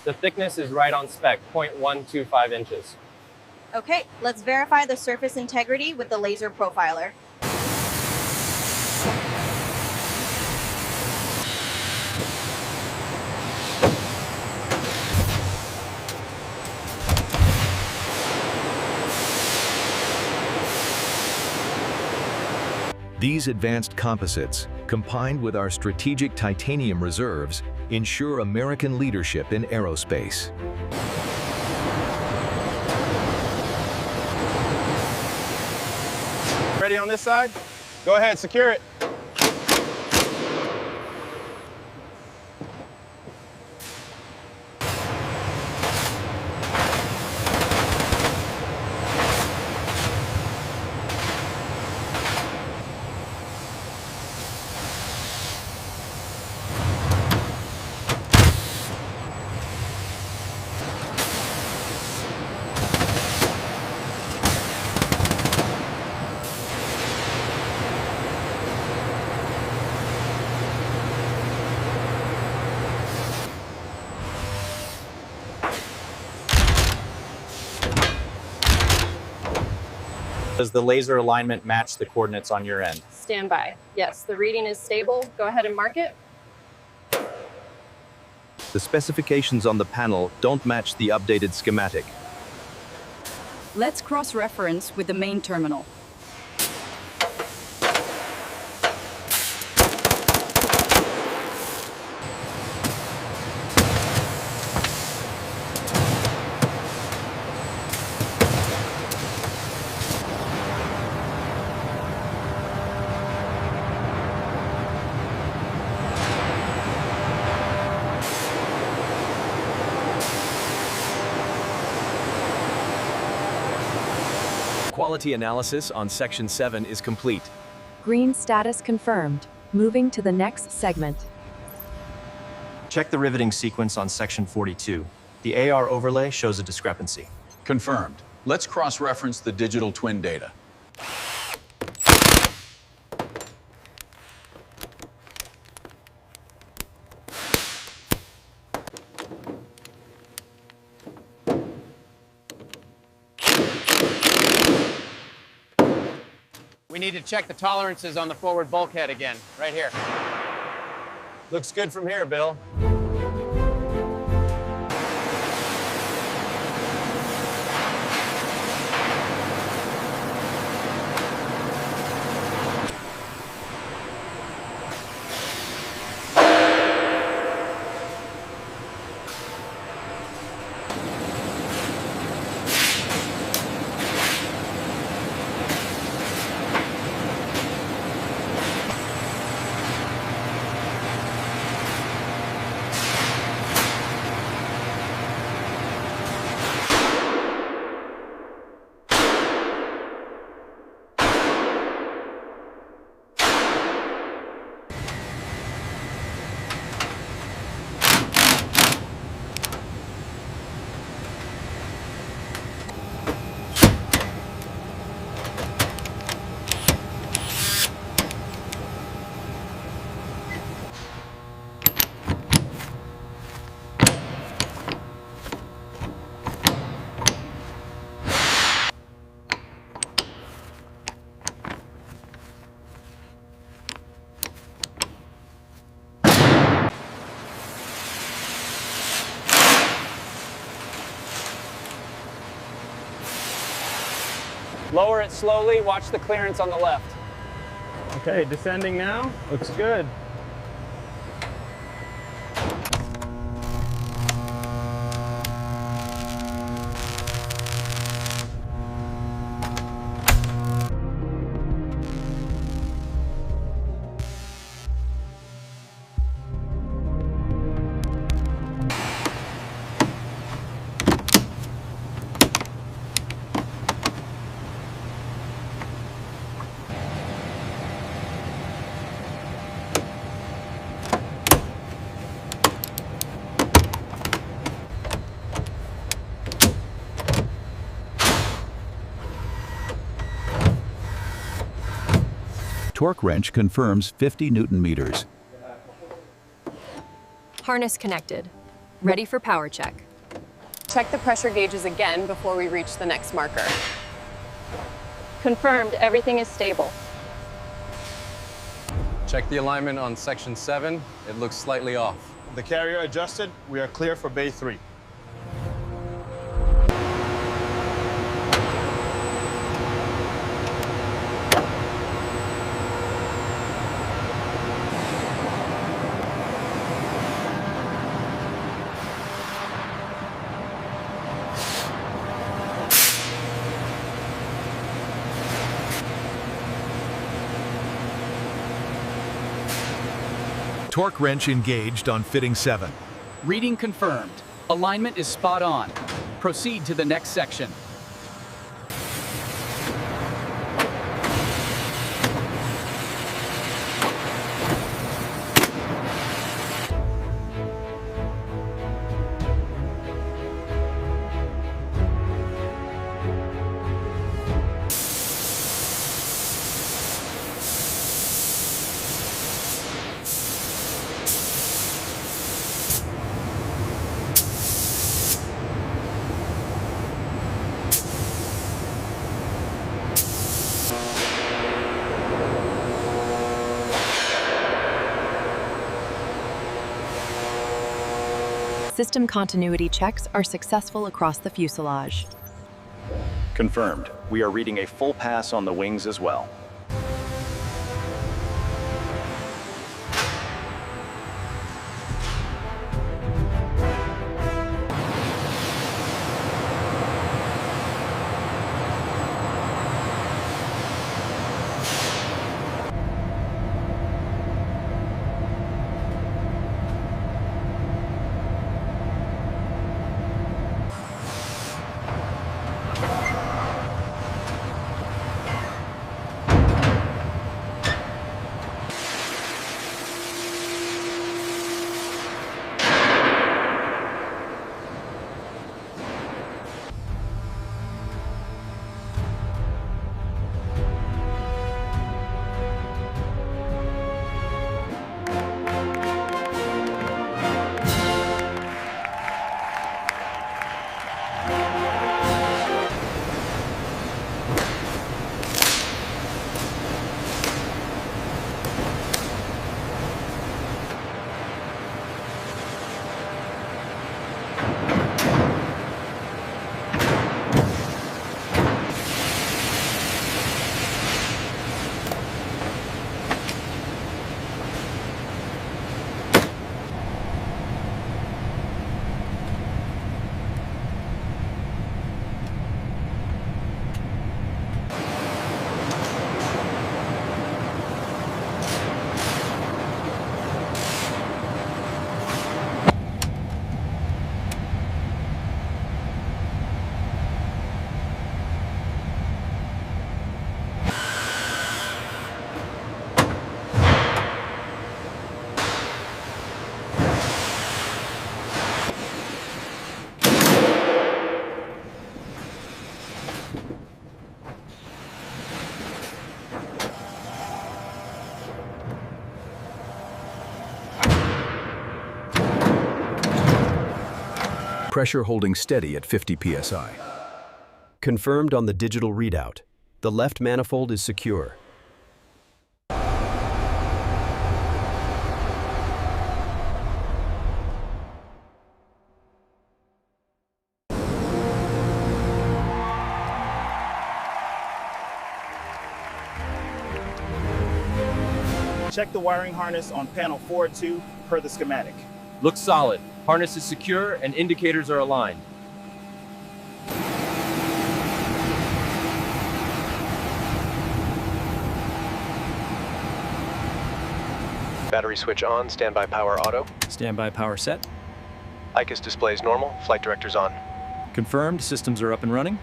The thickness is right on spec, 0.125 inches. Okay, let's verify the surface integrity with the laser profiler. These advanced composites, combined with our strategic titanium reserves, ensure American leadership in aerospace. Ready on this side? Go ahead, secure it. Does the laser alignment match the coordinates on your end? Stand by. Yes, the reading is stable. Go ahead and mark it. The specifications on the panel don't match the updated schematic. Let's cross-reference with the main terminal. Quality analysis on Section 7 is complete. Green status confirmed. Moving to the next segment. Check the riveting sequence on Section 42. The AR overlay shows a discrepancy. Confirmed. Let's cross-reference the digital twin data. We need to check the tolerances on the forward bulkhead again, right here. Looks good from here, Bill. Lower it slowly, watch the clearance on the left. Okay, descending now. Looks good. Torque wrench confirms 50 Newton meters. Harness connected. Ready for power check. Check the pressure gauges again before we reach the next marker. Confirmed, everything is stable. Check the alignment on section 7. It looks slightly off. The carrier adjusted. We are clear for Bay 3. Torque wrench engaged on fitting 7. Reading confirmed. Alignment is spot on. Proceed to the next section. System continuity checks are successful across the fuselage. Confirmed. We are reading a full pass on the wings as well. Pressure holding steady at 50 psi. Confirmed on the digital readout. The left manifold is secure. Check the wiring harness on panel 4-2 per the schematic. Looks solid. Harness is secure and indicators are aligned. Battery switch on, standby power auto. Standby power set. ICUS displays normal, flight director's on. Confirmed, systems are up and running.